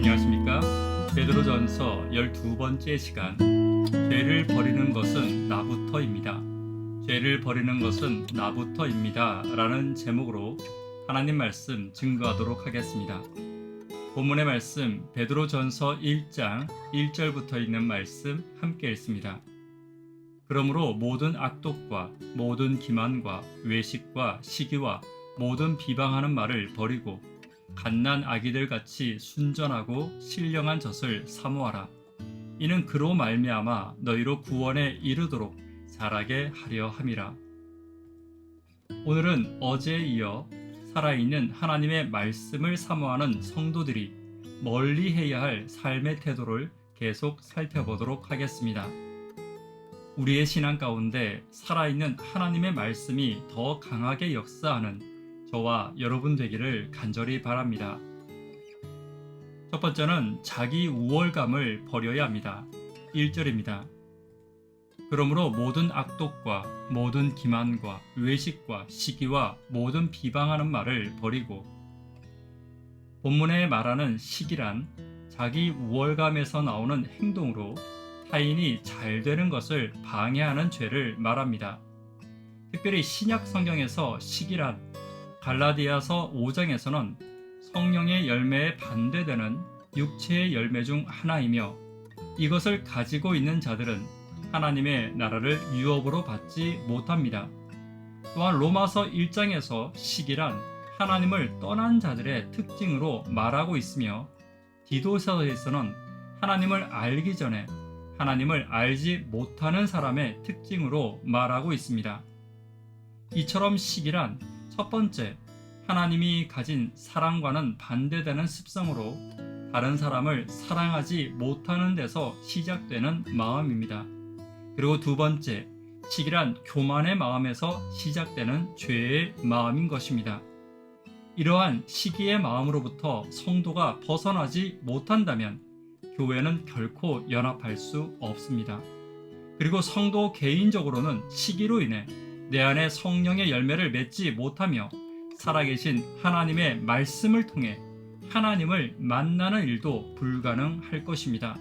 안녕하십니까? 베드로전서 12번째 시간, 죄를 버리는 것은 나부터입니다. 죄를 버리는 것은 나부터입니다. 라는 제목으로 하나님 말씀 증거하도록 하겠습니다. 본문의 말씀 베드로전서 1장 1절부터 있는 말씀 함께 읽습니다. 그러므로 모든 악독과 모든 기만과 외식과 시기와 모든 비방하는 말을 버리고 갓난 아기들 같이 순전하고 신령한 젖을 사모하라. 이는 그로 말미암아 너희로 구원에 이르도록 자라게 하려 함이라. 오늘은 어제에 이어 살아있는 하나님의 말씀을 사모하는 성도들이 멀리해야 할 삶의 태도를 계속 살펴보도록 하겠습니다. 우리의 신앙 가운데 살아있는 하나님의 말씀이 더 강하게 역사하는 저와 여러분 되기를 간절히 바랍니다. 첫 번째는 자기 우월감을 버려야 합니다. 1절입니다. 그러므로 모든 악독과 모든 기만과 외식과 시기와 모든 비방하는 말을 버리고, 본문에 말하는 시기란 자기 우월감에서 나오는 행동으로 타인이 잘 되는 것을 방해하는 죄를 말합니다. 특별히 신약 성경에서 시기란 갈라디아서 5장에서는 성령의 열매에 반대되는 육체의 열매 중 하나이며, 이것을 가지고 있는 자들은 하나님의 나라를 유업으로 받지 못합니다. 또한 로마서 1장에서 시기란 하나님을 떠난 자들의 특징으로 말하고 있으며, 디도서에서는 하나님을 알기 전에 하나님을 알지 못하는 사람의 특징으로 말하고 있습니다. 이처럼 시기란 첫 번째, 하나님이 가진 사랑과는 반대되는 습성으로 다른 사람을 사랑하지 못하는 데서 시작되는 마음입니다. 그리고 두 번째, 시기란 교만의 마음에서 시작되는 죄의 마음인 것입니다. 이러한 시기의 마음으로부터 성도가 벗어나지 못한다면 교회는 결코 연합할 수 없습니다. 그리고 성도 개인적으로는 시기로 인해 내 안에 성령의 열매를 맺지 못하며 살아계신 하나님의 말씀을 통해 하나님을 만나는 일도 불가능할 것입니다.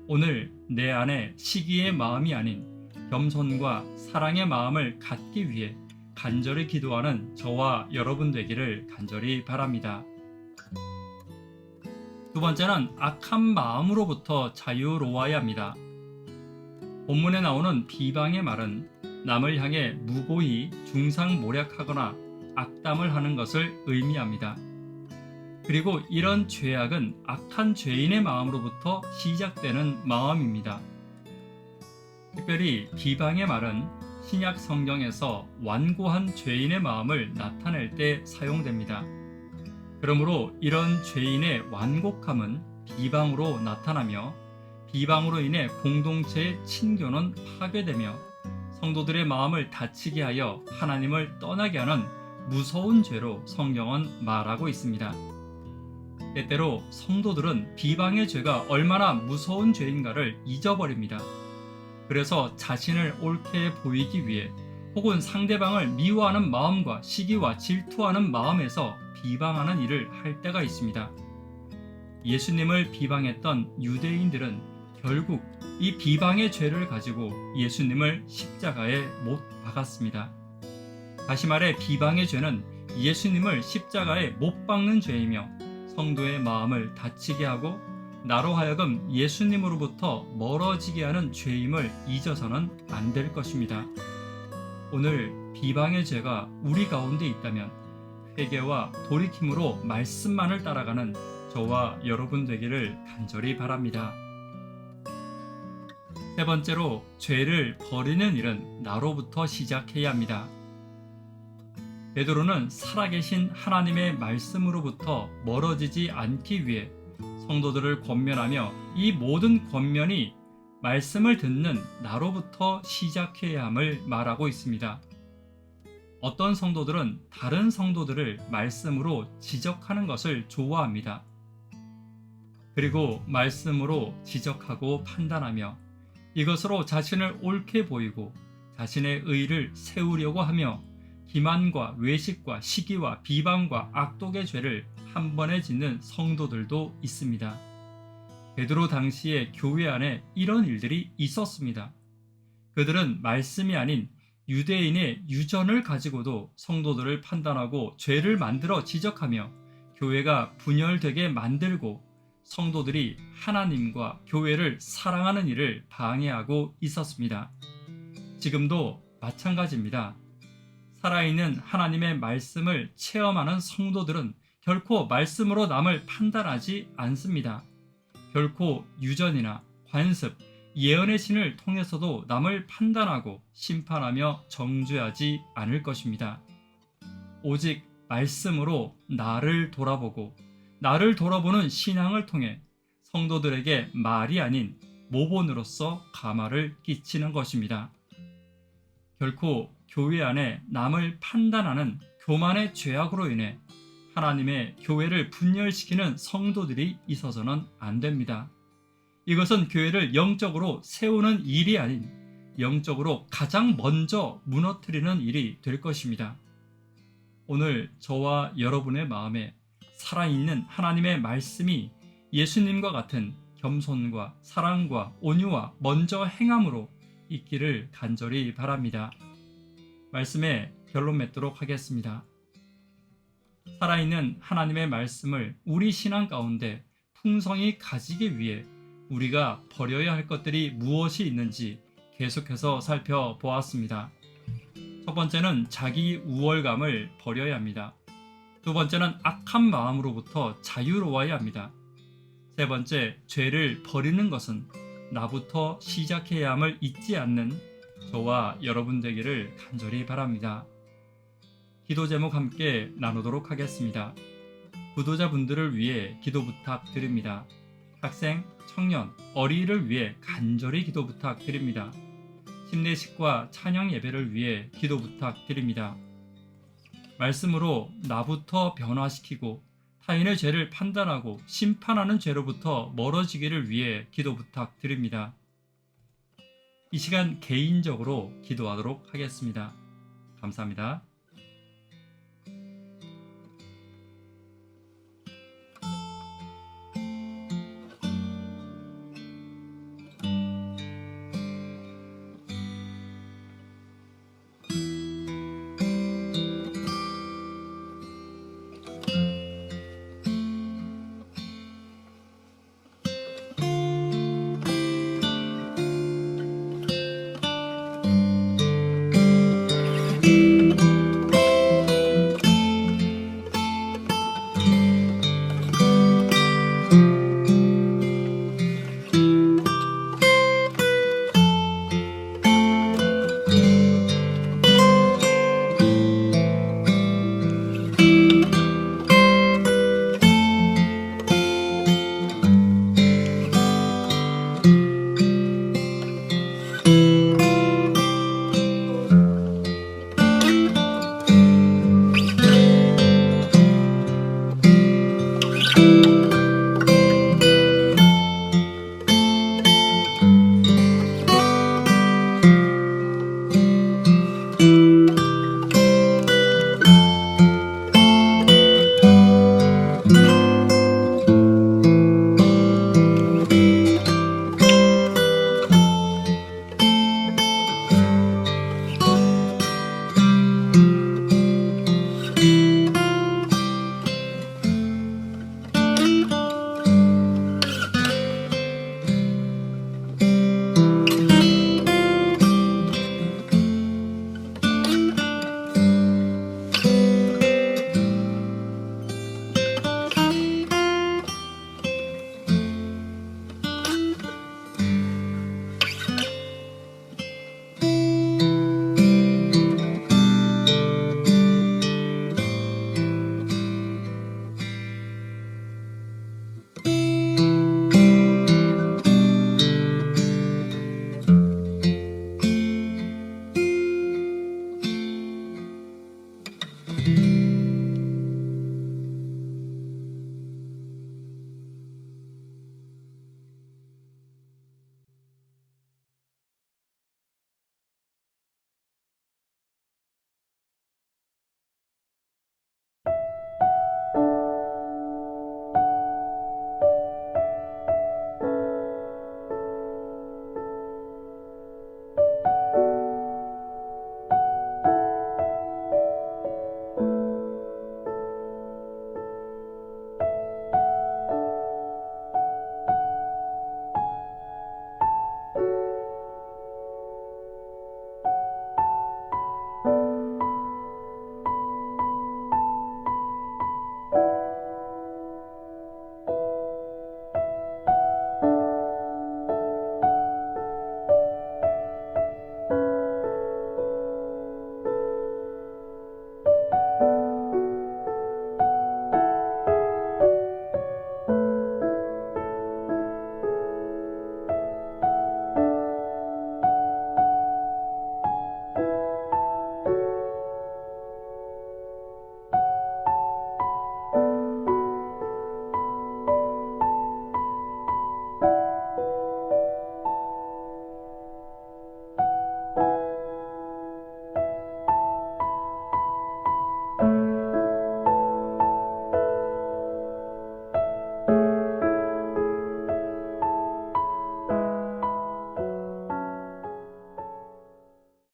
오늘 내 안에 시기의 마음이 아닌 겸손과 사랑의 마음을 갖기 위해 간절히 기도하는 저와 여러분 되기를 간절히 바랍니다. 두 번째는 악한 마음으로부터 자유로워야 합니다. 본문에 나오는 비방의 말은 남을 향해 무고히 중상모략하거나 악담을 하는 것을 의미합니다. 그리고 이런 죄악은 악한 죄인의 마음으로부터 시작되는 마음입니다. 특별히 비방의 말은 신약 성경에서 완고한 죄인의 마음을 나타낼 때 사용됩니다. 그러므로 이런 죄인의 완곡함은 비방으로 나타나며, 비방으로 인해 공동체의 친교는 파괴되며 성도들의 마음을 다치게 하여 하나님을 떠나게 하는 무서운 죄로 성경은 말하고 있습니다. 때때로 성도들은 비방의 죄가 얼마나 무서운 죄인가를 잊어버립니다. 그래서 자신을 옳게 보이기 위해 혹은 상대방을 미워하는 마음과 시기와 질투하는 마음에서 비방하는 일을 할 때가 있습니다. 예수님을 비방했던 유대인들은 결국 이 비방의 죄를 가지고 예수님을 십자가에 못 박았습니다. 다시 말해 비방의 죄는 예수님을 십자가에 못 박는 죄이며 성도의 마음을 다치게 하고 나로 하여금 예수님으로부터 멀어지게 하는 죄임을 잊어서는 안 될 것입니다. 오늘 비방의 죄가 우리 가운데 있다면 회개와 돌이킴으로 말씀만을 따라가는 저와 여러분 되기를 간절히 바랍니다. 세 번째로, 죄를 버리는 일은 나로부터 시작해야 합니다. 베드로는 살아계신 하나님의 말씀으로부터 멀어지지 않기 위해 성도들을 권면하며 이 모든 권면이 말씀을 듣는 나로부터 시작해야 함을 말하고 있습니다. 어떤 성도들은 다른 성도들을 말씀으로 지적하는 것을 좋아합니다. 그리고 말씀으로 지적하고 판단하며 이것으로 자신을 옳게 보이고 자신의 의를 세우려고 하며 기만과 외식과 시기와 비방과 악독의 죄를 한 번에 짓는 성도들도 있습니다. 베드로 당시에 교회 안에 이런 일들이 있었습니다. 그들은 말씀이 아닌 유대인의 유전을 가지고도 성도들을 판단하고 죄를 만들어 지적하며 교회가 분열되게 만들고 성도들이 하나님과 교회를 사랑하는 일을 방해하고 있었습니다. 지금도 마찬가지입니다. 살아있는 하나님의 말씀을 체험하는 성도들은 결코 말씀으로 남을 판단하지 않습니다. 결코 유전이나 관습, 예언의 신을 통해서도 남을 판단하고 심판하며 정죄하지 않을 것입니다. 오직 말씀으로 나를 돌아보고 나를 돌아보는 신앙을 통해 성도들에게 말이 아닌 모본으로서 감화를 끼치는 것입니다. 결코 교회 안에 남을 판단하는 교만의 죄악으로 인해 하나님의 교회를 분열시키는 성도들이 있어서는 안 됩니다. 이것은 교회를 영적으로 세우는 일이 아닌 영적으로 가장 먼저 무너뜨리는 일이 될 것입니다. 오늘 저와 여러분의 마음에 살아있는 하나님의 말씀이 예수님과 같은 겸손과 사랑과 온유와 먼저 행함으로 있기를 간절히 바랍니다. 말씀에 결론 맺도록 하겠습니다. 살아있는 하나님의 말씀을 우리 신앙 가운데 풍성히 가지기 위해 우리가 버려야 할 것들이 무엇이 있는지 계속해서 살펴보았습니다. 첫 번째는 자기 우월감을 버려야 합니다. 두 번째는 악한 마음으로부터 자유로워야 합니다. 세 번째, 죄를 버리는 것은 나부터 시작해야 함을 잊지 않는 저와 여러분 되기를 간절히 바랍니다. 기도 제목 함께 나누도록 하겠습니다. 구도자분들을 위해 기도 부탁드립니다. 학생, 청년, 어린이를 위해 간절히 기도 부탁드립니다. 침례식과 찬양 예배를 위해 기도 부탁드립니다. 말씀으로 나부터 변화시키고 타인의 죄를 판단하고 심판하는 죄로부터 멀어지기를 위해 기도 부탁드립니다. 이 시간 개인적으로 기도하도록 하겠습니다. 감사합니다.